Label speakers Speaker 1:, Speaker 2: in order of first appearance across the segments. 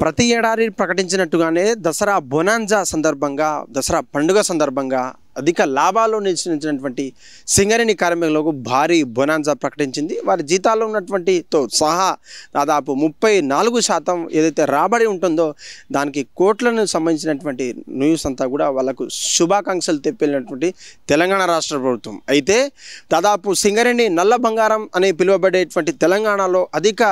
Speaker 1: ప్రతి ఏడాది ప్రకటించినట్టుగానే దసరా బొనాంజా సందర్భంగా దసరా పండుగ సందర్భంగా అధిక లాభాలు నిలిచినటువంటి సింగరేణి కార్మికులకు భారీ బొనాంజా ప్రకటించింది. వారి జీతాల్లో ఉన్నటువంటితో సహా దాదాపు 34% ఏదైతే రాబడి ఉంటుందో దానికి కోట్లను సంబంధించినటువంటి న్యూస్ అంతా కూడా వాళ్ళకు శుభాకాంక్షలు తెప్పినటువంటి తెలంగాణ రాష్ట్ర ప్రభుత్వం. అయితే దాదాపు సింగరేణి నల్ల బంగారం అని పిలువబడేటువంటి తెలంగాణలో అధిక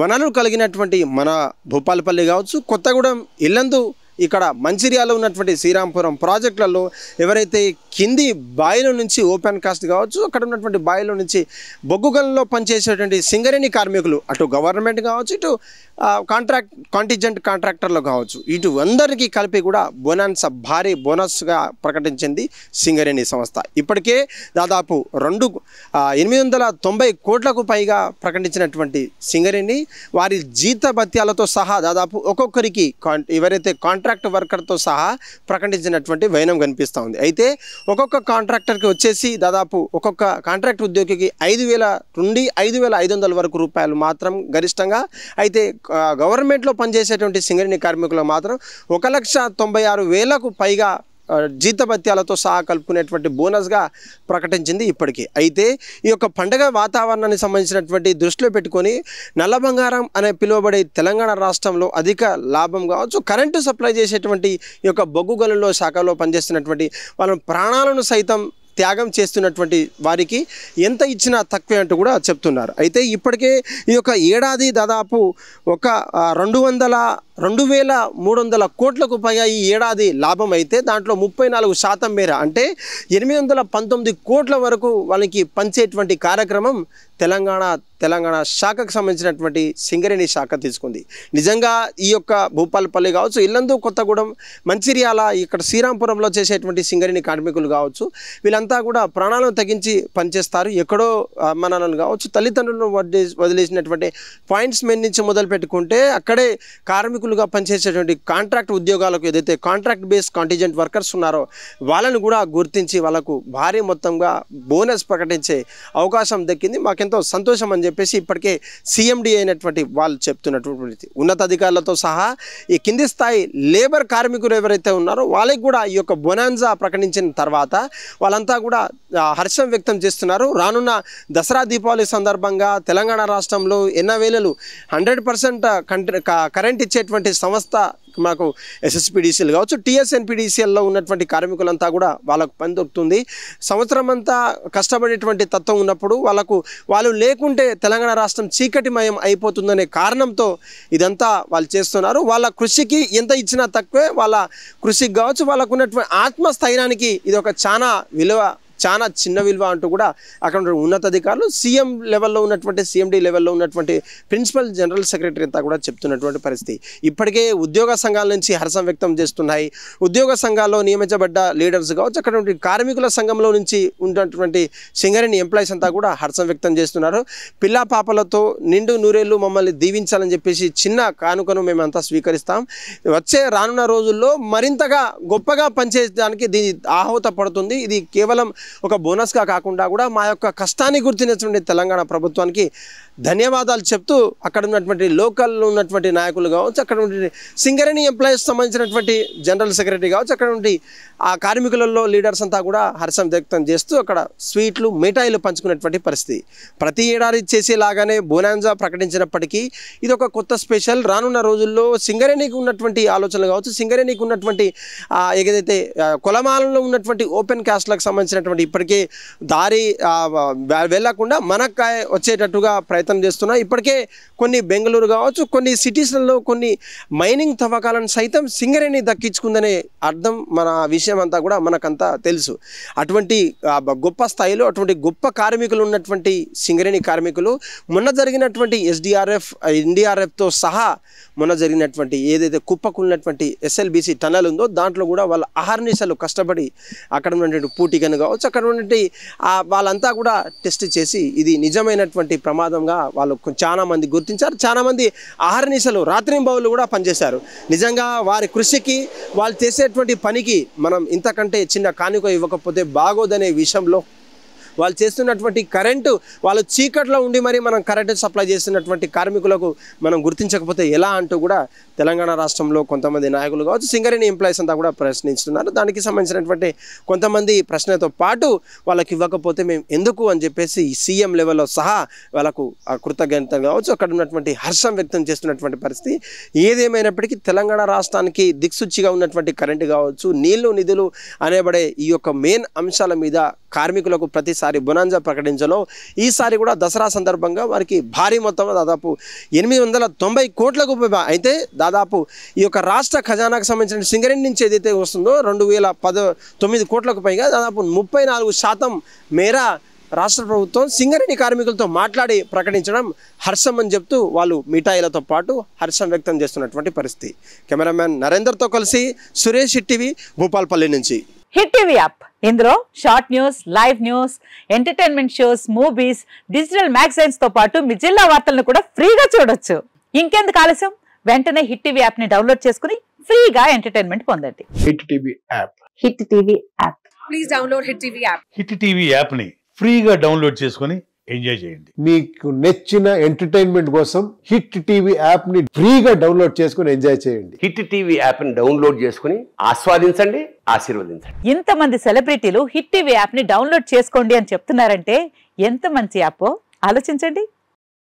Speaker 1: వనరులు కలిగినటువంటి మన భూపాలపల్లి కావచ్చు, కొత్తగూడెం, ఇల్లందు, ఇక్కడ మంచిర్యాలలో ఉన్నటువంటి శ్రీరాంపురం ప్రాజెక్టులలో ఎవరైతే కింది బాయిల నుంచి ఓపెన్ కాస్ట్ కావచ్చు, అక్కడ ఉన్నటువంటి బాయిల నుంచి బొగ్గు గనుల్లో పనిచేసేటువంటి సింగరేణి కార్మికులు అటు గవర్నమెంట్ కావచ్చు, ఇటు కాంటిజెంట్ కాంట్రాక్టర్లు కావచ్చు, ఇటు అందరికీ కలిపి కూడా బోనస్ భారీ బోనస్గా ప్రకటించింది సింగరేణి సంస్థ. ఇప్పటికే దాదాపు 890 కోట్లకు పైగా ప్రకటించినటువంటి సింగరేణి వారి జీతభత్యాలతో సహా దాదాపు ఒక్కొక్కరికి ఎవరైతే కాంట్రాక్ట్ వర్కర్తో సహా ప్రకటించినటువంటి వైనం కనిపిస్తూ ఉంది. అయితే ఒక్కొక్క కాంట్రాక్టర్కి వచ్చేసి దాదాపు ఒక్కొక్క కాంట్రాక్ట్ ఉద్యోగికి 5,000 నుండి 5,500 వరకు రూపాయలు మాత్రం గరిష్టంగా, అయితే గవర్నమెంట్లో పనిచేసేటువంటి సింగరేణి కార్మికులు మాత్రం 1,96,000కు పైగా జీతభత్యాలతో సహా కలుపుకునేటువంటి బోనస్గా ప్రకటించింది ఇప్పటికీ. అయితే ఈ యొక్క పండుగ వాతావరణాన్ని సంబంధించినటువంటి దృష్టిలో పెట్టుకొని నల్ల బంగారం అనే పిలువబడే తెలంగాణ రాష్ట్రంలో అధిక లాభం కావచ్చు, కరెంటు సప్లై చేసేటువంటి ఈ యొక్క బొగ్గు గనుల్లో శాఖలో పనిచేస్తున్నటువంటి వాళ్ళ ప్రాణాలను సైతం త్యాగం చేస్తున్నటువంటి వారికి ఎంత ఇచ్చినా తక్కువే అంటూ కూడా చెప్తున్నారు. అయితే ఇప్పటికే ఈ యొక్క ఏడాది దాదాపు 2,300 కోట్లకు పైగా ఈ ఏడాది లాభం అయితే దాంట్లో 34% మేర అంటే 819 కోట్ల వరకు వాళ్ళకి పంచేటువంటి కార్యక్రమం తెలంగాణ శాఖకు సంబంధించినటువంటి సింగరేణి శాఖ తీసుకుంది. నిజంగా ఈ యొక్క భూపాలపల్లి కావచ్చు, ఇల్లందు, కొత్తగూడెం, మంచిర్యాల, ఇక్కడ శ్రీరాంపురంలో చేసేటువంటి సింగరేణి కార్మికులు కావచ్చు, వీళ్ళంతా కూడా ప్రాణాలను తగ్గించి పనిచేస్తారు. ఎక్కడో అమ్మనాన్నలు కావచ్చు, తల్లిదండ్రులను వదిలేసినటువంటి పాయింట్స్ మెన్ నుంచి మొదలు పెట్టుకుంటే అక్కడే కార్మికులుగా పనిచేసేటువంటి కాంట్రాక్ట్ ఉద్యోగాలకు ఏదైతే కాంట్రాక్ట్ బేస్ కాంటిజెంట్ వర్కర్స్ ఉన్నారో వాళ్ళను కూడా గుర్తించి వాళ్ళకు భారీ మొత్తంగా బోనస్ ప్రకటించే అవకాశం దక్కింది. మాకెంతో సంతోషం అని చెప్పేసి ఇప్పటికే సిఎండి అయినటువంటి వాళ్ళు చెప్తున్నటువంటి ఉన్నతాధికారులతో సహా ఈ కింది స్థాయి లేబర్ కార్మికులు ఎవరైతే ఉన్నారో వాళ్ళకి కూడా ఈ యొక్క బొనాంజా ప్రకటించిన తర్వాత వాళ్ళంతా కూడా హర్షం వ్యక్తం చేస్తున్నారు. రానున్న దసరా దీపావళి సందర్భంగా తెలంగాణ రాష్ట్రంలో ఎన్నవేళలు 100% కరెంట్ ఇచ్చేటువంటి సంస్థ మాకు ఎస్ఎస్పీడీసీలు కావచ్చు, టీఎస్ఎన్పీడీసీఎల్లో ఉన్నటువంటి కార్మికులంతా కూడా వాళ్ళకు పని దొరుకుతుంది. సంవత్సరం అంతా కష్టపడేటువంటి తత్వం ఉన్నప్పుడు వాళ్ళు లేకుంటే తెలంగాణ రాష్ట్రం చీకటిమయం అయిపోతుందనే కారణంతో ఇదంతా వాళ్ళు చేస్తున్నారు. వాళ్ళ కృషికి ఎంత ఇచ్చినా తక్కువే, వాళ్ళ కృషికి కావచ్చు, వాళ్ళకు ఉన్నటువంటి ఆత్మస్థైర్యానికి ఇది ఒక చాలా చిన్న విలువ అంటూ కూడా అక్కడ ఉన్నతాధికారులు సీఎం లెవెల్లో ఉన్నటువంటి సిఎండి లెవెల్లో ఉన్నటువంటి ప్రిన్సిపల్ జనరల్ సెక్రటరీ అంతా కూడా చెప్తున్నటువంటి పరిస్థితి. ఇప్పటికే ఉద్యోగ సంఘాల నుంచి హర్షం వ్యక్తం చేస్తున్నాయి. ఉద్యోగ సంఘాల్లో నియమించబడ్డ లీడర్స్ కావచ్చు, అక్కడ కార్మికుల సంఘంలో నుంచి ఉన్నటువంటి సింగరేణి ఎంప్లాయీస్ అంతా కూడా హర్షం వ్యక్తం చేస్తున్నారు. పిల్లా పాపలతో నిండు నూరేళ్లు మమ్మల్ని దీవించాలని చెప్పేసి చిన్న కానుకను మేమంతా స్వీకరిస్తాం. రానున్న రోజుల్లో మరింతగా గొప్పగా పనిచేయడానికి దీని ఆహోత పడుతుంది. ఇది కేవలం ఒక బోనస్గా కాకుండా కూడా మా యొక్క కష్టాన్ని గుర్తించినటువంటి తెలంగాణ ప్రభుత్వానికి ధన్యవాదాలు చెప్తూ అక్కడ ఉన్నటువంటి లోకల్లో ఉన్నటువంటి నాయకులు కావచ్చు, అక్కడ ఉన్నటువంటి సింగరేణి ఎంప్లాయీస్ సంబంధించినటువంటి జనరల్ సెక్రటరీ కావచ్చు, అక్కడ నుండి ఆ కార్మికులలో లీడర్స్ అంతా కూడా హర్షం వ్యక్తం చేస్తూ అక్కడ స్వీట్లు, మిఠాయిలు పంచుకున్నటువంటి పరిస్థితి. ప్రతి ఏడాది చేసేలాగానే బోనాంజా ప్రకటించినప్పటికీ ఇది ఒక కొత్త స్పెషల్. రానున్న రోజుల్లో సింగరేణికి ఉన్నటువంటి ఆలోచనలు కావచ్చు, సింగరేణికి ఉన్నటువంటి ఏదైతే కొలమాలలో ఉన్నటువంటి ఓపెన్ కాస్ట్లకు సంబంధించినటువంటి ఇప్పటికే దారి వెళ్లకుండా మనకాయ వచ్చేటట్టుగా ప్రయత్నం చేస్తున్నాయి. ఇప్పటికే కొన్ని బెంగళూరు కావచ్చు, కొన్ని సిటీస్లలో కొన్ని మైనింగ్ తవ్వకాలను సైతం సింగరేణి దక్కించుకుందనే అర్థం. మన విషయం అంతా కూడా మనకంతా తెలుసు. అటువంటి గొప్ప స్థాయిలో అటువంటి గొప్ప కార్మికులు ఉన్నటువంటి సింగరేణి కార్మికులు మొన్న జరిగినటువంటి ఎన్డీఆర్ఎఫ్తో సహా మొన్న జరిగినటువంటి ఏదైతే కుప్పకున్నటువంటి ఎస్ఎల్బీసీ టనల్ ఉందో దాంట్లో కూడా వాళ్ళ అహర్నిశలు కష్టపడి అక్కడ ఉన్నటువంటి పూటికను కావచ్చు, అక్కడ ఉన్నటువంటి వాళ్ళంతా కూడా టెస్ట్ చేసి ఇది నిజమైనటువంటి ప్రమాదంగా వాళ్ళు చాలా మంది గుర్తించారు. చాలా మంది అహర్నిశలు రాత్రింబవళ్ళు కూడా పనిచేశారు. నిజంగా వారి కృషికి వాళ్ళు చేసేటువంటి పనికి మనం ఇంతకంటే చిన్న కానుక ఇవ్వకపోతే బాగోదనే విషయంలో వాళ్ళు చేస్తున్నటువంటి కరెంటు వాళ్ళు చీకట్లో ఉండి మరి మనం కరెంటు సప్లై చేస్తున్నటువంటి కార్మికులకు మనం గుర్తించకపోతే ఎలా అంటూ కూడా తెలంగాణ రాష్ట్రంలో కొంతమంది నాయకులు కావచ్చు, సింగరేణి ఎంప్లాయీస్ అంతా కూడా ప్రశ్నిస్తున్నారు. దానికి సంబంధించినటువంటి కొంతమంది ప్రశ్నతో పాటు వాళ్ళకి ఇవ్వకపోతే మేము ఎందుకు అని చెప్పేసి సీఎం లెవెల్లో సహా వాళ్ళకు కృతజ్ఞత కావచ్చు, అక్కడ ఉన్నటువంటి హర్షం వ్యక్తం చేస్తున్నటువంటి పరిస్థితి. ఏదేమైనప్పటికీ తెలంగాణ రాష్ట్రానికి దిక్సూచిగా ఉన్నటువంటి కరెంటు కావచ్చు, నీళ్లు నిధులు అనేబడే ఈ యొక్క మెయిన్ అంశాల మీద కార్మికులకు ప్రతిసారి బొనాంజా ప్రకటించలో ఈసారి కూడా దసరా సందర్భంగా వారికి భారీ మొత్తంలో దాదాపు 890 కోట్లకు అయితే దాదాపు ఈ యొక్క రాష్ట్ర ఖజానాకు సంబంధించిన సింగరేణి నుంచి ఏదైతే వస్తుందో 2019 కోట్లకు పైగా దాదాపు 34% మేర రాష్ట్ర ప్రభుత్వం సింగరేణి కార్మికులతో మాట్లాడి ప్రకటించడం హర్షం అని చెప్తూ వాళ్ళు మిఠాయిలతో పాటు హర్షం వ్యక్తం చేస్తున్నటువంటి పరిస్థితి. కెమెరామ్యాన్ నరేందర్తో కలిసి సురేష్, హిట్ టీవీ, భూపాల్పల్లి నుంచి.
Speaker 2: హిట్ టీవీ యాప్ ఇందులో short news, live news, entertainment shows, movies, digital magazines తో పాటు మీ జిల్లా వార్తలను కూడా ఫ్రీగా చూడొచ్చు. ఇంకెందుకు ఆలస్యం, వెంటనే హిట్ టీవీ యాప్ ని డౌన్లోడ్ చేసుకుని ఫ్రీగా ఎంటర్టైన్మెంట్ పొందండి.
Speaker 3: Hit TV app.
Speaker 2: Hit TV app.
Speaker 4: Please download hit TV app.
Speaker 5: Hit TV app ని ఫ్రీగా డౌన్లోడ్ చేసుకుని ఎంజాయ్ చేయండి.
Speaker 3: మీకు నచ్చిన ఎంటర్టైన్మెంట్ కోసం హిట్ టీవీ యాప్ ని ఫ్రీగా డౌన్లోడ్ చేసుకుని ఎంజాయ్ చేయండి.
Speaker 6: హిట్ టీవీ యాప్ ని డౌన్లోడ్ చేసుకుని ఆస్వాదించండి, ఆశీర్వదించండి.
Speaker 2: ఇంతమంది సెలబ్రిటీలు హిట్ టీవీ యాప్ ని డౌన్లోడ్ చేసుకోండి అని చెప్తున్నారంటే ఎంత మంచి యాప్ ఆలోచించండి.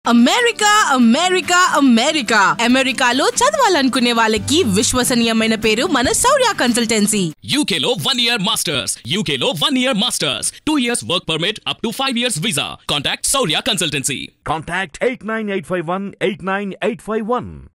Speaker 7: అమెరికా అమెరికా అమెరికా అమెరికాలో చదవాలనుకునే వాళ్ళకి విశ్వసనీయమైన పేరు మన శౌర్య కన్సల్టెన్సీ.
Speaker 8: UK లో 1 year masters, UK లో 1 year masters, 2 years work permit up to 5 years visa. Contact Saurya Consultancy.
Speaker 9: Contact 89851 89851.